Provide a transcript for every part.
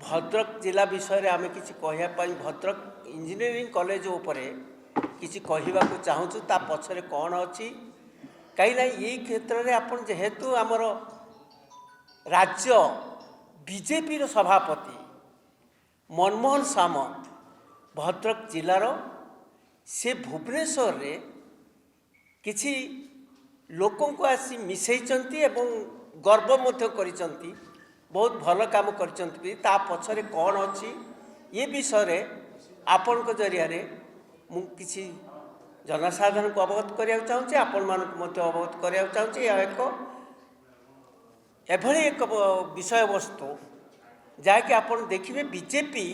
भद्रक जिला विषय रे आमे किसी कहवाई भद्रक इंजीनियरिंग कॉलेज उपरे किसी कहवाक चाहूँ ता पछरे कौन अच्छी कहीं ये क्षेत्र में आपन जेहेतु आमर राज्य बीजेपी सभापति मनमोहन सामंत भद्रक जिलार से भुवनेश्वर रे किसी लोकों को आसी मिसैचंती एवं गर्व मध्य करिसंती बहुत भल काम करिसंती ता पछरे कौन अच्छी ये विषय आपण को जरिया रे मु किसी जनसाधारण को अवगत करिया चाहूँ आपण मानक मध्य अवगत करिया चाहूँ या एक विषय वस्तु जहाँकि आपण देखिए बीजेपी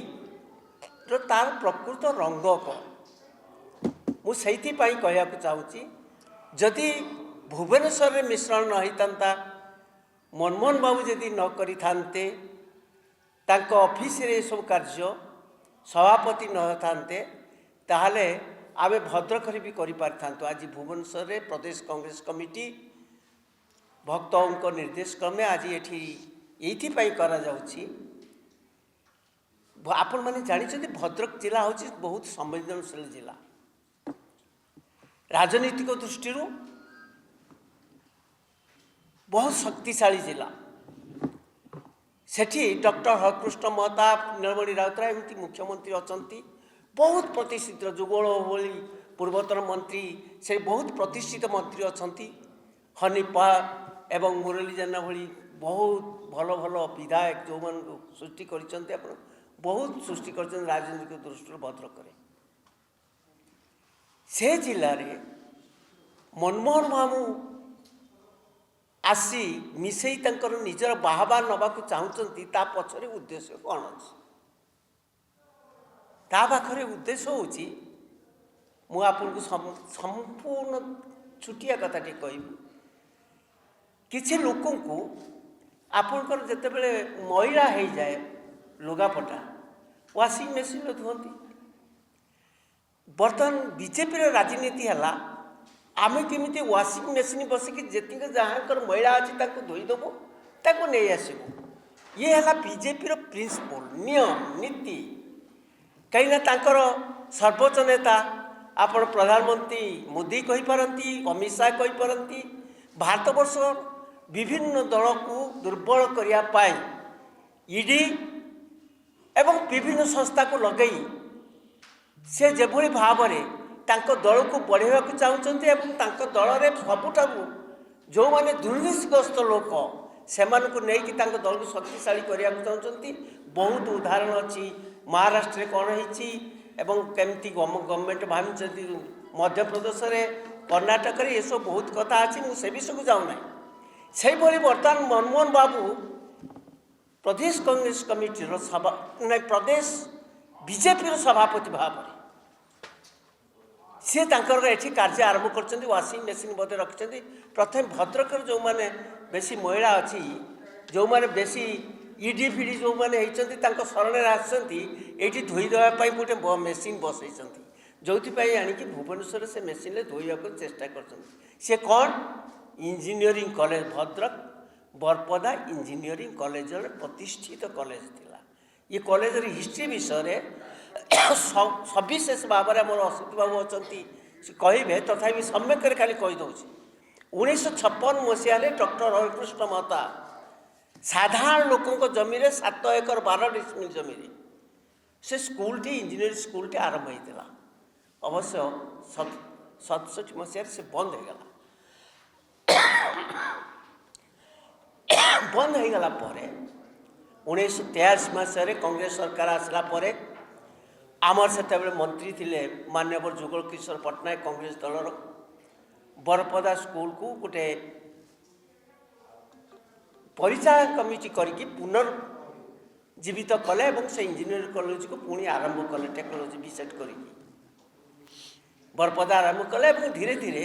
रो तार प्रकृत रंग कौन मुझे कहया चाहूँगी जदि भुवनेश्वर में मिश्रण न होता मनमोहन बाबू जदि न करि थांते तांको ऑफिस रे सब कार्य सभापति न थांते ताहले आमे भद्रक भी करि पारथांतो। आज भुवनेश्वर रे प्रदेश कांग्रेस कमिटी भक्तों निर्देश क्रमे आज ये करा जाउछि। आपण माने जानिछथि भद्रक जिला होछि बहुत संवेदनशील जिला राजनीतिक दृष्टि बहुत शक्तिशाली जिला सेठी डॉक्टर हरकृष्ण महताब नीलमणि राउतराय एमती मुख्यमंत्री अछंती बहुत प्रतिष्ठित जुगल भली पूर्वतन मंत्री से बहुत प्रतिष्ठित मंत्री अछंती हनीपा एवं मुरली जेना भली बहुत भल भल विधायक जो मन सृष्टि करिसंती आपण बहुत सृष्टि कर राजनीतिक दृष्टि भद्रक से जिले में मनमोहन बाबू आसी मिसई तंकर निजर बाहबा नवाक चाहूँगी ता पछरे उद्देश्य कौन अच्छी ता पाखरे उद्देश्य होची मु आपको संपूर्ण छुटिया कथा टे कहबी किसी लोक को आपणकर जितेबले मैला हो जाए लुगापटा वाशिंग मेसीन धुअंती बर्तमान बीजेपी राजनीति है आमे केमिति वाशिंग मेसीन बसिक जेतिक जहाँकर मैला अच्छी धोईदेबू ताको नहीं आसबू ये है बीजेपी प्रिंसिपल नियम नीति कहीं तांकर सर्वोच्च नेता आपण प्रधानमंत्री मोदी कहीपारती अमित शाह कहीपारती भारतवर्ष विभिन्न दल को दुर्बल करने ईडी एवं विभिन्न संस्था को लगे से जेभली भाव में तांको दल को बढ़ावा चाहते हैं दल में सबुठा जो मैंने दुर्नीतिग्रस्त लोक से नहीं दल को शक्तिशाली करने चाहते बहुत उदाहरण अच्छी महाराष्ट्र कौन होमती गवर्नमेंट भावी मध्य प्रदेश में कर्णाटक ये सब बहुत कथा अच्छी मुझे विषय को जाऊना से बर्तमान मनमोहन बाबू प्रदेश कांग्रेस कमिटी सभा प्रदेश बीजेपी सभापति भाव सी ये कार्य आरंभ कर वाशिंग मेसीन बदे रखिंट प्रथम भद्रक जो मैंने बेसी महिला अच्छी जो मैंने बेसी ईडी फिडी जो मैंने होती शरण आसती धोई देवाई गोटे मेसीन बसई जो आणिकी भुवनेश्वर से मेसीन धोइबा चेष्टा कर कौन engineering college Bhadrak Baripada engineering college प्रतिष्ठित कॉलेज थिला ये कॉलेज हिस्ट्री विषय सविशेष भाव में मोर असित बाबू अच्छा कहे तथा सम्यक खाली कहीदे 1956 मसीह डॉक्टर हरकृष्ण महता साधारण लोकों जमी 7 एकर 12 डिसमिल जमी से स्कूल इंजीनियरिंग स्कूल आरंभ होता अवश्य 67 मसीह से बंद हो गला बंद हो गला 1983 मसीह कांग्रेस सरकार आसला आमर से मंत्री थिले माननीय जुगल किशोर पट्टनायक कांग्रेस दलर बरपदा स्कूल को गोटे परिचालन कमिटी करके पुनर्जीवित कले से इंजीनियरिंग कॉलेज को पुणी आरंभ कले टेक्नोलोजी विसेट कर बरपदा आरंभ कले धीरे धीरे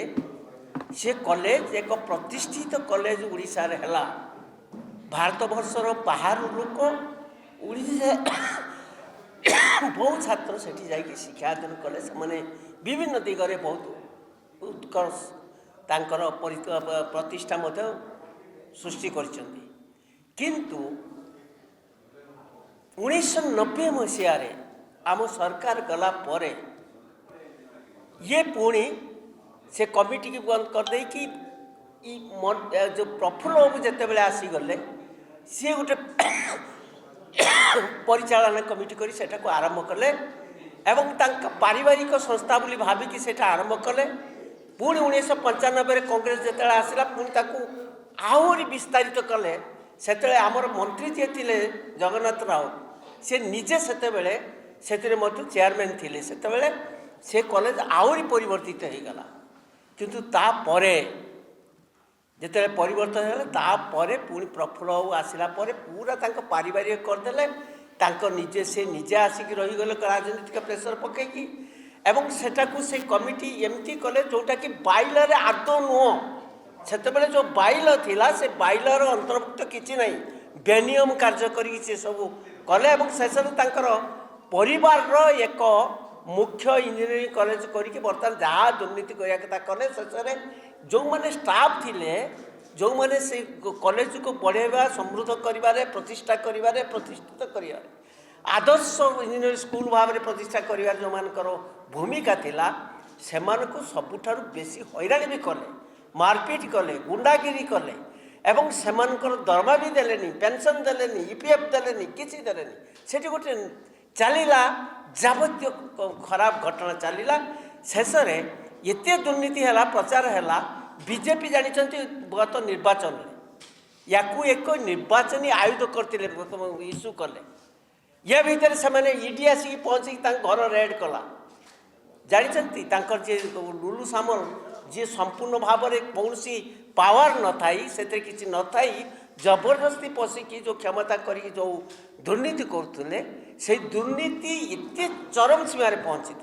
से कॉलेज एक प्रतिष्ठित कॉलेज उड़ीसा रे हला भारत वर्षर बाहर लोक उड़ीसा बहुत छात्र सेठी जाइए शिक्षा अध्ययन कले से विभिन्न दिगरे बहुत उत्कर्ष तांकर प्रतिष्ठा सृष्टि किंतु 1990 मसीह आम सरकार गला परे ये पुणी से कमिटी की बंद कर दे कि जो प्रफुल्ल बाबू जिते आसीगले सी गोटे परिचालन कमिटी करी सेटा को आरंभ कले एवं पारिवारिक संस्था बोली भाविकी सेटा आरंभ कले पुणी 1995 कांग्रेस जिते आसला पुणी ताकू आहरी विस्तारित कले से आमर मंत्री जी थे जगन्नाथ राउत से निजे से चेयरमैन थे से कॉलेज आहरी परिवर्तित हो गला किंतु तापरे जिते परिवर्तन है पुणी प्रफुल्ल बाबू आसला पूरा पारिवारिक करदे निजे से निजे आसिक रहीगले राजनीतिक प्रेसर पकईकी एवं सेटाकू से कमिटी एमती कले जोटा कि बाइलर आदौ नुह से जो बाइल थिला से बाइलर अंतर्भुक्त किसी ना बेनियम कार्य कर सब कले शेष परिवार एक मुख्य इंजीनियरिंग कॉलेज करके बर्तमान जहाँ दुर्नीति करने कथा कले शेष जो मैंने स्टाफ थिले जो मैंने से कॉलेज को बढ़ेवा समृद्ध करिवारे प्रतिष्ठा करिवारे प्रतिष्ठित करिवारे आदर्श इंजीनियरिंग स्कूल भाव में प्रतिष्ठा करिवारे जो मानकर भूमिका थिला सेमानकु सबुठारु बेसी हैरानी भी कले मारपीट कले गुंडागिरी कले एवं सेमानकर दरमा भी देलेनी पेंशन देलेनी ईपीएफ देलेनी किसी देलेनी सेठी गोटे चलिला जावतीय खराब घटना चलिला शेष में एते दुर्नीति है प्रचार है बीजेपी जानते गत निर्वाचन या एक निर्वाचन आयुध करते इश्यू कले या भितर से ईडी आसिक पहुँचिक घर रेड कला जानते जी लुलु सामल जी संपूर्ण भाव में कौन पावर न थाई से किसी न थाई जबरदस्ती पशिकी जो क्षमता करी जो दुर्नीति करुले से दुर्नीति एत चरम सीमार पहुँची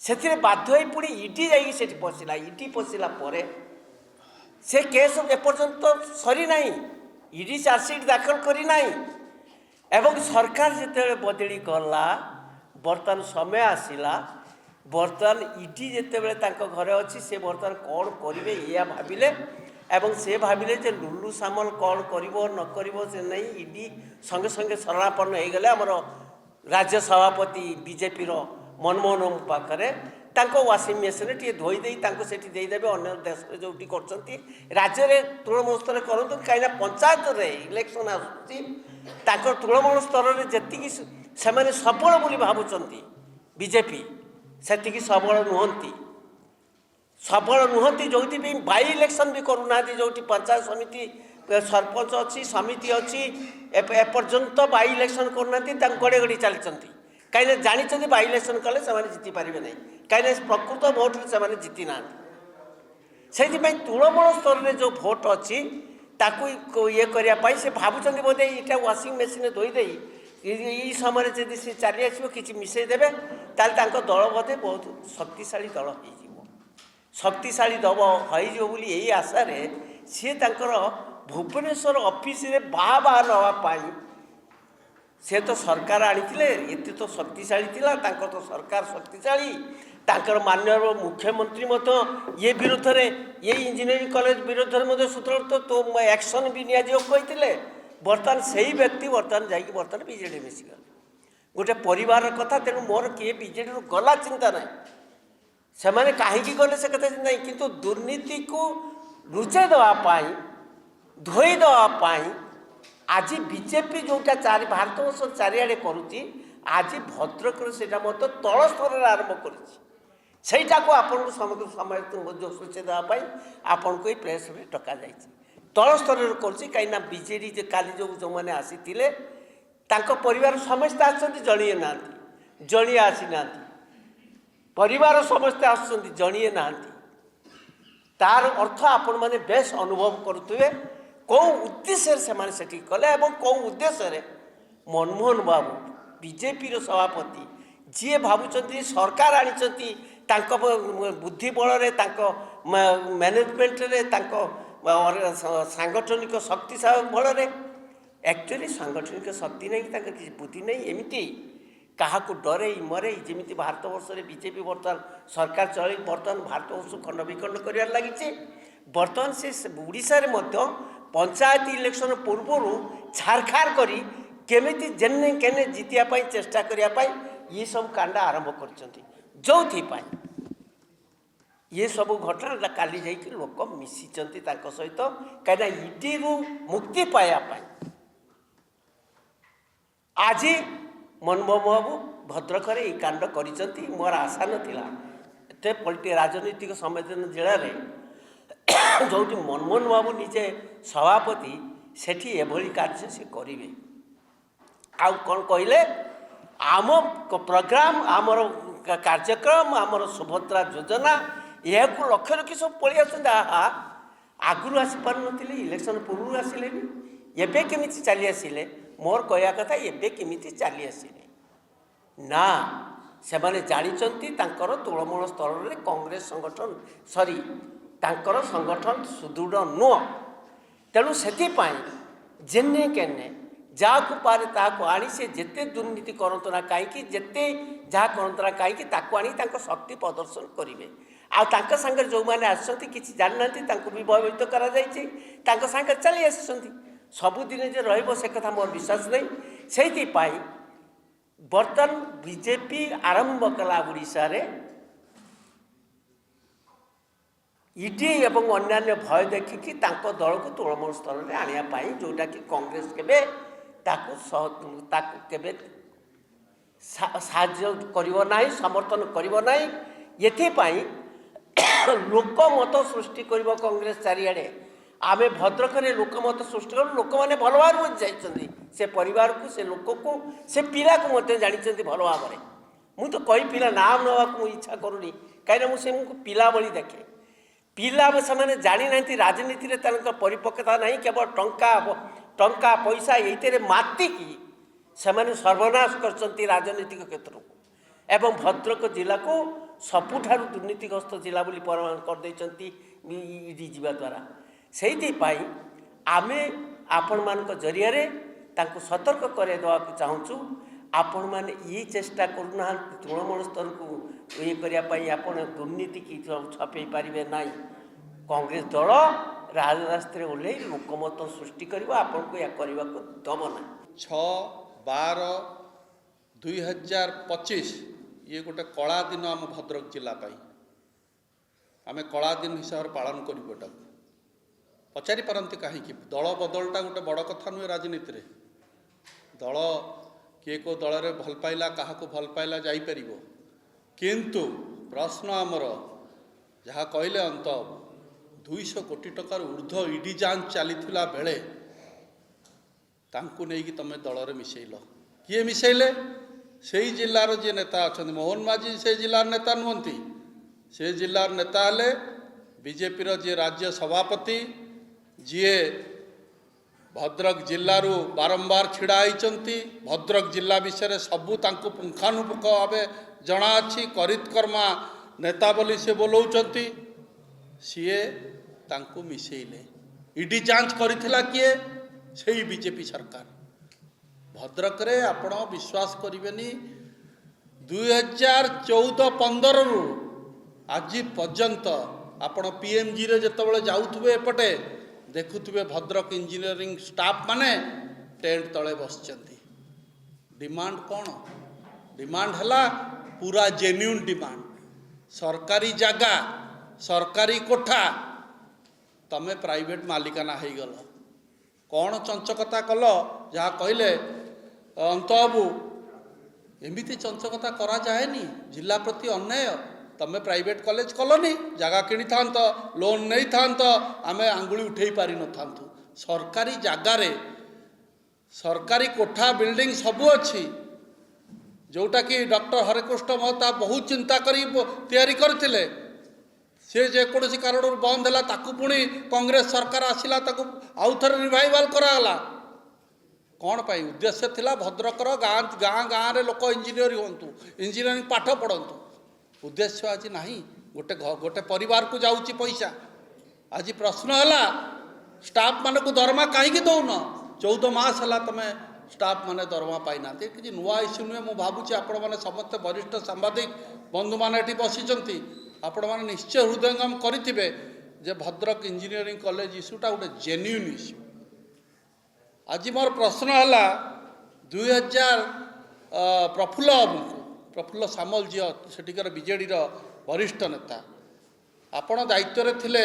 से बाध्य पुणी ईडी जा पशिला ईडी पशिला से केस एपर्यंत सरी ना ईडी चार्जसीट दाखल करना एवं सरकार जिते बदली गला बर्तमान समय आसला बर्तमान ईडी जिते घरे अच्छी से बर्तमान कौन करेंगे या भाविले एवं से भाविले जे लुलु सामल कौन कर से नहीं ईडी संगे संगे शरणापन्न हो गले आमर राज्य सभापति बीजेपी मनमोहन पाखे वाशिंग मेसीन टे धोईदे से देदेवे अन्य देश में जो राज्य में तृणमूल स्तर करूँ कहीं पंचायत इलेक्शन आसुच्ची तृणमूल स्तर में जी से सबल बोली भावुंट बीजेपी से सबल नुहति सबल नुहति जो बाई इलेक्शन भी करूना जो पंचायत समिति सरपंच अच्छी समिति अच्छी एपर्यंत बाई इलेक्शन करूना गड़े गड़ी चलती कहीं जानते बाई इलेक्शन कले से जीति पारे ना कहीं प्रकृत भोट से जीति ना से तृणमूल स्तर में जो भोट अच्छी ये करने से भावुं बोधे यहाँ वाशिंग मेसीन धोईदे ये समय जब सी चली आसो कि मिसेदेवे ताल दल बोधे बहुत शक्तिशाली दल हो शक्तिशाली दल हो यही आशा सी भुवनेश्वर ऑफिस रे बाहा नापी से तो सरकार आनी ये तो शक्तिशाली थिला तो सरकार शक्तिशाली माननीय मुख्यमंत्री ये विरोध में ये इंजीनियरिंग कॉलेज विरोध में सूत्र तो एक्शन भी निते बर्तमान से ही व्यक्ति बर्तमान जा बीजेडी मिसिगले गोटे परिवार कथा तेणु मोर किए बीजेडी गला चिंता ना से कहीं गले से कथा चिंता नहीं किंतु दुर्नीति को लुचाई देवाई धोई देवाई आज बीजेपी जोटा भारत वर्ष चारिड़े करुच्ची आज भद्रक से तल स्तर आरंभ करा को आपको समग्र समय जो सूची देवाई आपन को प्रेस में टका जा तल स्तर कहीं बीजेडी काली जो मैंने आसी परिवार समस्ते आसते जड़िए ना जड़िए आसी ना परिवार समस्ते आसुँच जड़िए ना तार अर्थ आपण मैंने बेस अनुभव करुवे कौ उद्देश्य से कले कौ उद्देश्य मनमोहन बाबू बीजेपी सभापति जी भावुं सरकार आनी बुद्धि बल मैनेजमेंट सांगठनिक शक्ति बल एक्चुअली सांगठनिक शक्ति नहीं किसी बुद्धि नहीं एमती क्या डरे मरे जमी भारत वर्ष में बीजेपी बर्तमान सरकार चल बर्तमान भारत वर्ष खंड विखंड कर लगी बर्तमान से उड़ीसा पंचायत इलेक्शन पूर्व छारखार करी केमिति जेने केने जितिया पाई चेष्टा करिया पाई ये सब कांड आरंभ करछंती जोथि पाई ये सब घटना काली जाइए लोक मिशिचंती तांको सहित कहीं इडी रु मुक्ति पाया पाई आज मनमोहन बाबू भद्रक रे कांड करिसंती मोर आशा नथिला एते पॉलिटी राजनीतिक संवेदन जिले में जो मनमोहन बाबू निजे सभापति सेठी एभली कार्य से करिवे आउ कौन कहले आम प्रोग्राम आमर कार्यक्रम आमर सुभद्रा योजना यह लक्ष्य रखी सब पलि आगुरी आसी पार नी इलेक्शन पूर्व आसिले एबे केमिति चली आसिले मोर कहया कथा एबे केमिति चली आसिले ना से माने जानिचंती तांकर तृणमूल स्तर में कांग्रेस संगठन सॉरी तांकर संगठन सुदृढ़ नुह तेणु से जेने केने जाकु पारे ताकु आनी से जेते दुर्नीति करंतु ना कहीं जेते जहाँ करंतु ना कहीं ताकु आनी तांको शक्ति प्रदर्शन करेंगे आंक सांगे जो मैंने आसती किसी जाना भी भयभीत करा सांगे चली आसती सबुदिन जे रहिबो से कथा मोर विश्वास नहीं से बर्तमान बीजेपी आरंभ कला ओडिशा रे ईडी एवं अन्यान्य भय देखिकी दल को तृणमूल स्तर में आने जोटा कि कांग्रेस केबे ताकू केबे साहाय्य करिवो नाही समर्थन करिवो नाही एथिपाई लोकमत सृष्टि करिवो कांग्रेस चारिआडे आमे भद्रक रे लोकमत सृष्टि कर लोक माने भल भाव जाइछन्ती से परिवार को से लोक को से पिला को मते जानिछन्ती भल भाव रे मु तो कई पिला नाम नवा को इच्छा करूनी काइना मु से मु पिला बळी देखे पिला से जानी ना राजनीति रे तांकर परिपक्वता नहीं केवल टंका पैसा ये मातिकी से सर्वनाश करचंती राजनीतिक क्षेत्र को एवं भद्रक जिला को सबुठारु दुर्नीतिग्रस्त जिला बोली परिमाण कर देचंती ईडी जीवा द्वारा से आमे आपण मान जरिया रे तांको सतर्क करे देवा चाहूँ आपण मैंने ये चेष्टा करूना तृणमूल स्तर को ये करने आपण दुर्नीति की छपे पारे ना कांग्रेस दल राजरास्ते ओह्ल लोकमत सृष्टि कर आपन को या करने को दब ना 6/12/2025 ये गोटे कला दिन आम भद्रक जिला आम कला दिन हिसाब से पालन करूँ पचारि पारती कहीं दल बदलटा गोटे बड़ कथा नुहे राजनीति रे दल किए को दल में भल पाइला क्या भल पाइला जापर किंतु प्रश्न आमर जहाँ कहले अंत 200 कोटी टकार ऊर्ध्व ईडी जांच चलीथिला बेले तांकु नहीं कि तमें दल में मिसेल किए मिसेले से जिलार जी नेता अच्छा मोहन माझी से जिलार नेता नुहति से जिलार नेता हेले बीजेपी जी राज्य सभापति जी भद्रक जिलू बारंबार छिड़ा होती भद्रक जिला विषय सबू पुंखानुपुख भाव जना करितकर्मा नेता बोली से बोलौंट सीए तांकु मिसेले ईडी जांच करिथिला किए से बीजेपी सरकार भद्रक रे आपण विश्वास करिवेनी 2014-15 रु आज पर्यंत आपण पीएमजी रे जतबेले जाउथबे एपटे देखुवे भद्रक इंजीनियरिंग स्टाफ माने टेंट तले बसचंती डिमांड कौन डिमांड हला पूरा जेन्युइन डिमांड सरकारी जगह सरकारी कोठा तमे प्राइवेट मालिकाना हो गल कौन चंचकता कल जहाँ कहले अंत बाबू एमती चंचकता करा जाएनी जिला प्रति अन्याय तमें प्राइवेट कॉलेज कलनी जगह किनी था लोन नहीं था आम आंगुली उठे पारि न था सरकारी जगार सरकारी कोठा बिल्डिंग सबू अच्छी जोटा कि डॉक्टर हरिकृष्ण महता बहुत चिंता करी तैयारी करथिले से जेकोसी कारण बंद है ताकू पुणी कांग्रेस सरकार आसिला ताकू आउ थे रिवाइवाल कराला कौन पाई उद्देश्य थिला भद्रकर गाँ गाँ गाँव रे लोक इंजीनियर हूँ इंजीनियरिंग पाठ पढ़ंतु उद्देश्य आज नहीं गोटे गोटे परिवार को जाऊँगी पैसा आज प्रश्न है स्टाफ मान को दरमा कहीं दौन 14 मास है तुम्हें स्टाफ माने दरमा पाई ना कि नुआ इश्यू नुहे मुझे भावुँ आपण मैंने समस्त वरिष्ठ सांबादिक बंधु मैंने ये बसीचंती आपण मैंने निश्चय हृदयंगम करेंगे जे भद्रक इंजीनियरिंग कॉलेज इश्यूटा गोटे जेन्युइन इश्यू आज मोर प्रश्न है 2000 प्रफुल्ल सामल जी सेठिकार बीजेडी वरिष्ठ नेता आपण दायित्व थिले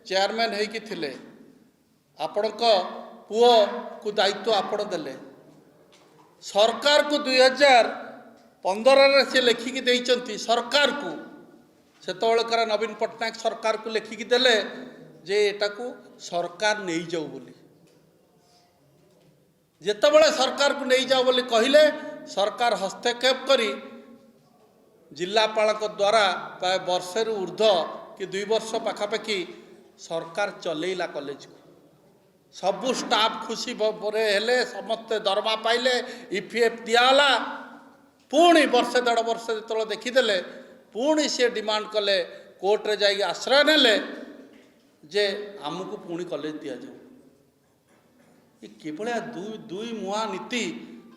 चेयरमैन होइकी थिले आपण पुओ को दायित्व आपण देले सरकार को 2015 से लिखिकी देइचंती सरकार को सेतबेलकार नवीन पट्टनायक सरकार को लिखिकी देले जे एटा को सरकार नहीं जाऊ बोली जेतेबेले सरकार को नहीं जाओ बोली कहले सरकार हस्तक्षेप करी जिलापाल द्वारा प्राय वर्षे ऊर्ध कि 2 वर्ष पाखापाखि सरकार चलेला कॉलेज को सबू स्टाफ खुशी हेले समस्ते दरमा पाइले ईपीएफ दियाला पुणी वर्षे 1.5 वर्ष जो देखीदे पुणी सी डिमांड कले कोर्टे जाई आश्रय नेले जे आमको पुणी कॉलेज दि जाऊ ये किभलिया दुई मुहा नीति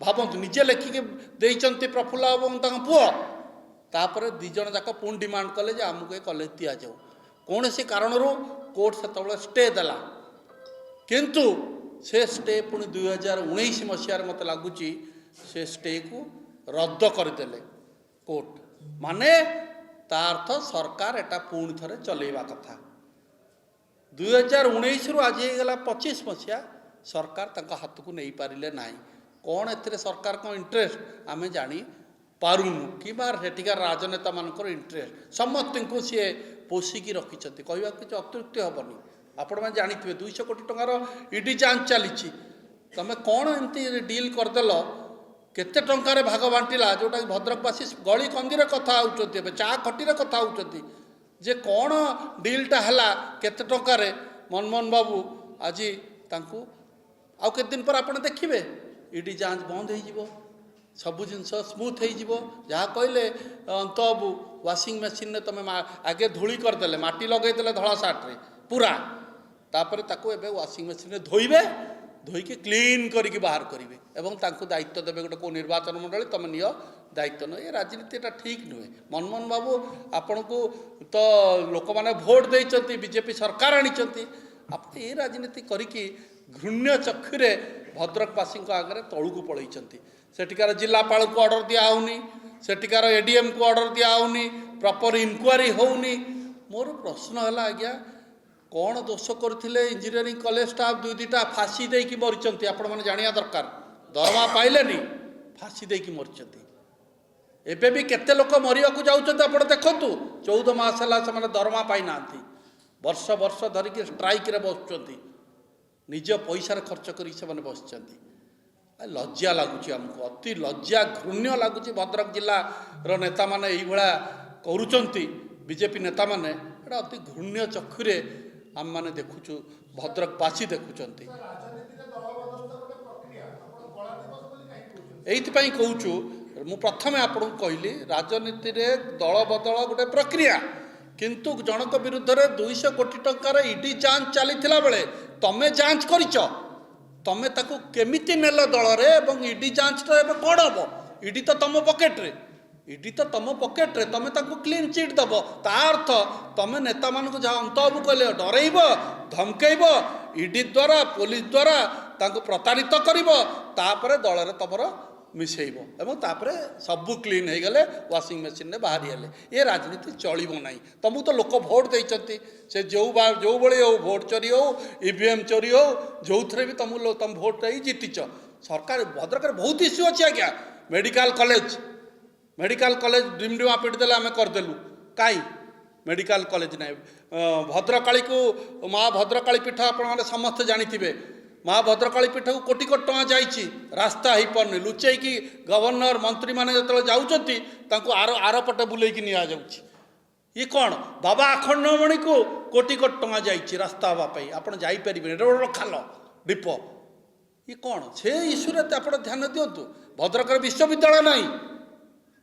भावतु निजे लेखिकी देइचंती प्रफुल्ल और पुओ तापर 2 जन जाक पुणी डिमांड कले जे आमको ये कॉलेज दि जाऊ कौन सी कारण कोर्ट से स्टे देला किंतु से स्टे पुणी 2019 मसीह मत लगुच से स्टे को रद्द करदेले कोर्ट माने तार्थ सरकार एटा पुणी थे चलेवा कथा 2019 रु आज गला 25 मसीहा सरकार तक हाथ को नहीं पारिले ना कौन ए सरकार को इंटरेस्ट आम जानी पारुनु कि सेठिकार राजनेता मानकर इंटरेस्ट समस्त को सी पोषिकी रखिंट कहवा किसी अत्युक्ति हेनी आपण मैंने जानी 200 कोटी टंकार ईडी जांच चली तुम कौन एमती डील करदेल केते टंकार भाग बांटिला जोटा भद्रकवासी गली कंदी कथा होती चा खटी कथा होती जे कौन डीलटा है केते टंकार मनमोहन बाबू आज तांकू आउ केते दिन पर आप देखिए ईडी जांच बंद हो सबू जिनस स्मूथ हो जहाँ कहले अंत बाबू वाशिंग मेसीन ने तुम आगे धूली करदे माटी लगेदे धला सार्टे पूरा तापर ताको एबे वाशिंग मेसीन धोइबे धोईकी क्लीन करके बाहर करेंगे एवं तांको दायित्व देवे गोटे को निर्वाचन मंडली तुम नियो दायित्व न ये राजनीति ठीक नुहे मनमोहन बाबू आपण को तो लोक मैंने भोट देते बीजेपी सरकार आनी आप ये राजनीति करिकी घृण्य चक्षुरे भद्रकवासी आगे तलू पलई सेठिकार जिलापाल को ऑर्डर दिया होनी सेठिकार एडीएम को ऑर्डर दिया होनी प्रॉपर इनक्वारी होनी मोर प्रश्न है आज्ञा कौन दोष करते इंजीनियरिंग कॉलेज स्टाफ 2-2टा फाँसी देकी मरीचंती आपण मैंने जानिया दरकार दरमा पाइलेनी फाँसी देकी मरीचंती एबे भी केते लोक मरिया को जाउचंती आपण देखंतु 14 मास है से दरमा पाई ना वर्ष वर्ष धरिकी स्ट्राइक रे बसुचंती निज पैसा खर्च करी से माने बसचंती लज्जा लगुच आमको अति लज्जा घृण्य लगुच भद्रक जिलार नेता माने एई भळा करूचंती बीजेपी नेता माने एटा अति घृण्य चक्षुरे आम माने देखुचु भद्रकवासी देखुचंती एइथिपाई कहूचु मु प्रथमे आपन कहली राजनीति रे दल बदल गोटे प्रक्रिया किंतु जनक विरुद्ध रे 200 कोटी टंकार ईडी जांच चलीथिला बेले तमे जांच करिच तमे ताकू केमिति नेल दल रे एवं ईडी जांच रे कोन हबो ईडी तो तम पॉकेट रे ईडी तो तम पॉकेट रे तमे ताकू क्लीन चिट दब ता अर्थ तमे नेता मान को जहाँ अंतबू कहले डरइब धमकेब ईडी द्वारा पुलिस द्वारा ताकू प्रतारित करिब तापरे दल रे तमर मिसेब एवं तापरे सबू क्लीन हो गले वाशिंग मेसीन बाहरी हेले ये राजनीति चलो ना तुमको तो लोक भोट देते से जो भाई हो भोट चोरी हो ईवीएम चोरी हो जो थे भी तुम भोट जीतिच सरकार भद्रक बहुत इश्यू अच्छे आज्ञा मेडिकल कॉलेज डिमडिमा पिट देले आम करदेलु कहीं मेडिकल कॉलेज ना भद्रकाली को माँ भद्रकाली पीठ आप समस्ते जानी माँ भद्रकाली पीठ को कोटी कोटी टଙ୍କା जाइए रास्ता हो पारनी लुचेकी गवर्नर मंत्री मैंने जो जाऊँच आरपटे बुलेकी नि जाऊँगी ये कौन बाबा अखंडमणि को कोटी कोटी टଙ୍କା जाइए रास्ता हाँपाई आप जापर खाल दीप ये कौन से इश्यू आप ध्यान दिंतु भद्रक विश्वविद्यालय ना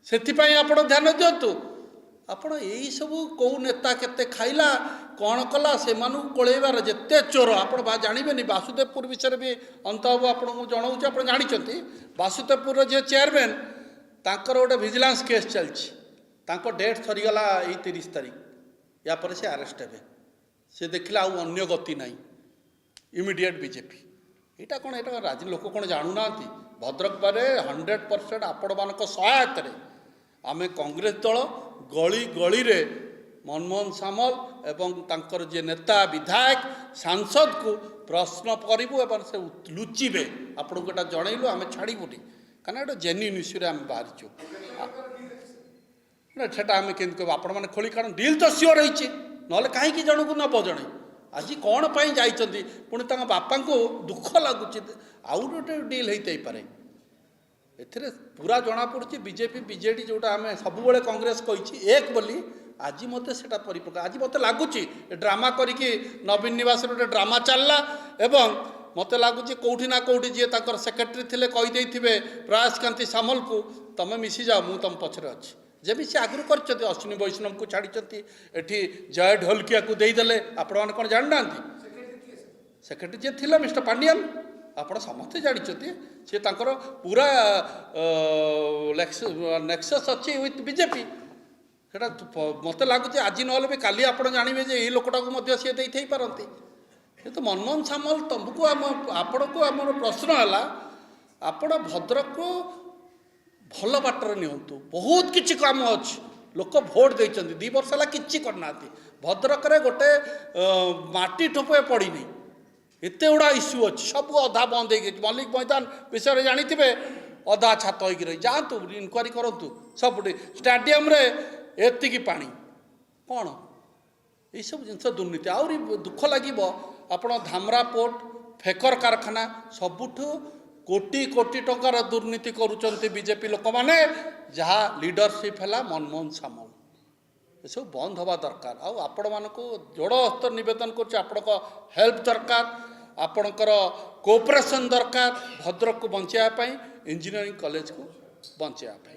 से आप ध्यान दिंतु आपण यही सब कौ नेता केते खाइला कौन कला से कोलेबार जिते चोर आप जानवे वासुदेवपुर विषय भी अंतबाबू आपको जनाऊँ आप जानते वासुदेवपुर जे चेयरमैन तांकर गोटे विजिलेंस केस चलती डेट सरीगला यही 30 तारीख या पर से आरेस्ट हे से देखला आउ अन्य गति ना इमिडिएट बीजेपी यहाँ कौन यहाँ राजनीति लोक कौन जानूना भद्रक बारे 100% आपण मानक सहायता रे आमे कांग्रेस दल गली गली रे मनमोहन सामल एवं तांकर जे नेता विधायक सांसद को प्रश्न करूँ एवं से लुचिबे आपन को जनइलु आम छाड़बूनी कहीं एटा जेन्युइन इश्यू आम बाहरीचु ना सेटा आम के आपण मैंने खोली कारण डील तो सियोर रही ना कहीं जनक नब जड़े आज कौन पाई जाइछंती पुणी तांग बापा को दुख लगुच आउ गोटे डील होते पारे एथिरे पूरा जना पड़ी बीजेपी बीजेडी जोटा आम सब कांग्रेस कही एक बोली आज मत से परिप्रकाश आज मत लगुच ड्रामा करिकी नवीन निवास गोटे ड्रामा चलला एवं मत लगुच कौटी ना कौटी जी तर सेक्रेटरी थे कहीदे प्रयास कांति सामल को तुम मिसी जाओ मुझ तुम पछरे अच्छी जमी से आगु कर अश्विनी वैष्णव को छाड़ी एठी जय ढोलकिया को देदेले आपण मैंने कौन जाना सेक्रेटरी जी थे मिस्टर पांडियान आपण समस्ते जानते सी पूरा नेक्सस अच्छी विथ बीजेपी सेटा मत लगुच आज ना भी काली आप जानवे ये लोकटा को सी दे पारती किंतु मनमोहन सामल तुमको आपण को आम प्रश्न है आपण भद्रक को भल बाटर नियंतु बहुत किछि काम अच्छी लोक भोट देते 2 वर्ष है कि करना भद्रक रे गोटे माटी ठोपे पड़नी एत गुड़ा इश्यू अच्छी सब अधा बंद हो मल्लिक मैदान विषय जानते अधा छात हो रही जातु इनक्वारी करूँ सबुठी स्टाडियम रे एतिकी पानी कौन यह सब जिन दुर्नीति आहरी दुख लगे आपण धामरा पोर्ट फेकर कारखाना सबुठू कोटी कोटी टंकार दुर्नीति करुँच बीजेपी लोक मैंने जहाँ लीडरशिप है मनमोहन सामल ये सब बंद हवा दरकार आपण मानक जोड़ हस्त नवेदन कर हेल्प दरकार आपणकर कोऑपरेशन दरकार भद्रक को बचाई इंजीनियरिंग कॉलेज को बचाई।